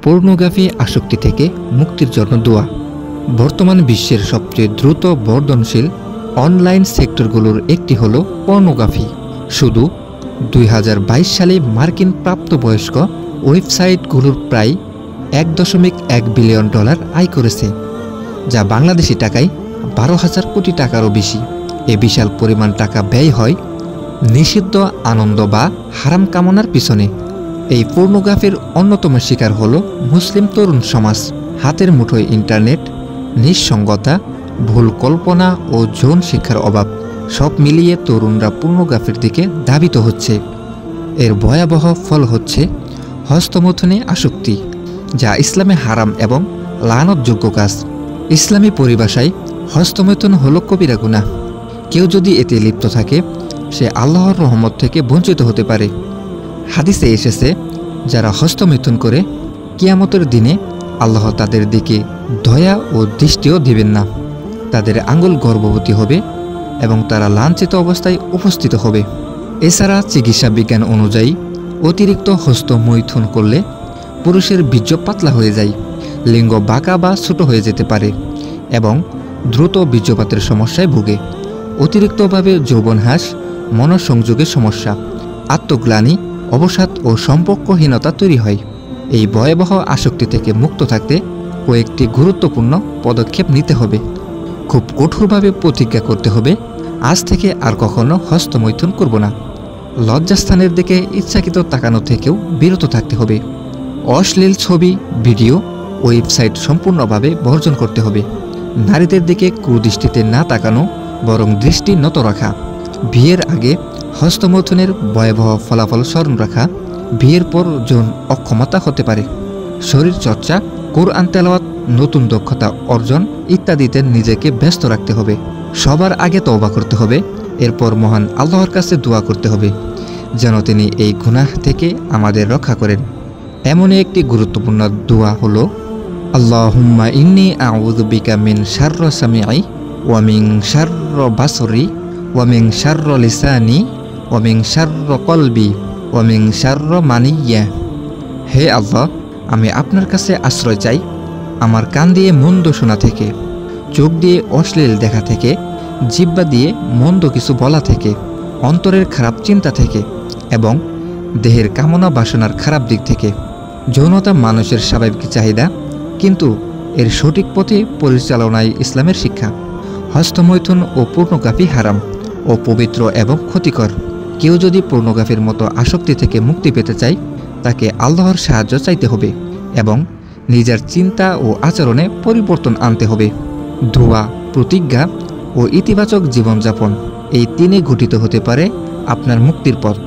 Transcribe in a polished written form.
Pornography আসক্তি থেকে মুক্তির জন্য দোয়া। বর্তমান বিশ্বের সবচেয়ে দ্রুত বর্ধনশীল অনলাইন সেক্টরগুলোর একটি হল পর্নোগ্রাফি। শুধু 2022 সালে মার্কিন প্রাপ্তবয়স্ক ওয়েবসাইটগুলোর প্রায় $1.1 বিলিয়ন আয় করেছে, যা বাংলাদেশি টাকায় 12,000 কোটি টাকারও বেশি। এ বিশাল পরিমাণ টাকা ব্যয় হয় নিষিদ্ধ আনন্দ বা হারাম কামনার পিছনে। এই পর্নোগ্রাফির অন্যতম শিকার হল মুসলিম তরুণ সমাজ। হাতের মুঠোয় ইন্টারনেট, নিঃসঙ্গতা, ভুল কল্পনা ও যৌন শিক্ষার অভাব সব মিলিয়ে তরুণরা পর্নোগ্রাফির দিকে ধাবিত হচ্ছে। এর ভয়াবহ ফল হচ্ছে হস্তমৈথুনে আসক্তি, যা ইসলামে হারাম এবং লানতযোগ্য কাজ। ইসলামী পরিভাষায় হস্তমৈথুন হল কবিরা গুনাহ। কেউ যদি এতে লিপ্ত থাকে, সে আল্লাহর রহমত থেকে বঞ্চিত হতে পারে। হাদিসে এসেছে, যারা হস্তমৈথুন করে কিয়ামতের দিনে আল্লাহ তাদের দিকে দয়া ও দৃষ্টিও দিবেন না। তাদের আঙ্গুল গর্ভবতী হবে এবং তারা লাঞ্ছিত অবস্থায় উপস্থিত হবে। এছাড়া চিকিৎসা বিজ্ঞান অনুযায়ী অতিরিক্ত হস্তমৈথুন করলে পুরুষের বীর্য পাতলা হয়ে যায়, লিঙ্গ বাঁকা বা ছোট হয়ে যেতে পারে এবং দ্রুত বীর্যপাতের সমস্যায় ভোগে। অতিরিক্তভাবে যৌবন হ্রাস, মনঃসংযোগের সমস্যা, আত্মগ্লানি, অবসাদ ও সম্পর্কহীনতা তৈরি হয়। এই ভয়াবহ আসক্তি থেকে মুক্ত থাকতে কয়েকটি গুরুত্বপূর্ণ পদক্ষেপ নিতে হবে। খুব কঠোরভাবে প্রতিজ্ঞা করতে হবে, আজ থেকে আর কখনো হস্তমৈথুন করব না। লজ্জাস্থানের দিকে ইচ্ছাকৃত তাকানো থেকেও বিরত থাকতে হবে। অশ্লীল ছবি, ভিডিও, ওয়েবসাইট সম্পূর্ণভাবে বর্জন করতে হবে। নারীদের দিকে কুদৃষ্টিতে না তাকানো, বরং দৃষ্টি নত রাখা। বিয়ের আগে হস্তমৈথুনের ভয়াবহ ফলাফল স্মরণ রাখা। বিয়ের পর যৌন অক্ষমতা হতে পারে। শরীর চর্চা, কোরআন তেলাওয়াত, নতুন দক্ষতা অর্জন ইত্যাদিতে নিজেকে ব্যস্ত রাখতে হবে। সবার আগে তওবা করতে হবে, এরপর মহান আল্লাহর কাছে দোয়া করতে হবে যেন তিনি এই গুনাহ থেকে আমাদের রক্ষা করেন। এমনই একটি গুরুত্বপূর্ণ দোয়া হলো, আল্লাহুম্মা ইন্নী আউযু বিকা মিন শাররি সামিঈ ওয়া মিন শাররি বাসরি ওয়া মিন শাররি লিসানি ওয়া মিন শাররি কলবি ওয়া মিন শাররি মানিয়্যা। হে আল্লাহ, আমি আপনার কাছে আশ্রয় চাই আমার কান দিয়ে মন্দ শোনা থেকে, চোখ দিয়ে অশ্লীল দেখা থেকে, জিহ্বা দিয়ে মন্দ কিছু বলা থেকে, অন্তরের খারাপ চিন্তা থেকে এবং দেহের কামনা বাসনার খারাপ দিক থেকে। যৌনতা মানুষের স্বাভাবিক চাহিদা, কিন্তু এর সঠিক পথে পরিচালনায় ইসলামের শিক্ষা। হস্তমৈথুন ও পর্নোগ্রাফি হারাম, অপবিত্র এবং ক্ষতিকর। কেউ যদি পর্নোগ্রাফির মতো আসক্তি থেকে মুক্তি পেতে চায়, তাকে আল্লাহর সাহায্য চাইতে হবে এবং নিজের চিন্তা ও আচরণে পরিবর্তন আনতে হবে। দোয়া, প্রতিজ্ঞা ও ইতিবাচক জীবনযাপন, এই তিনে গঠিত হতে পারে আপনার মুক্তির পথ।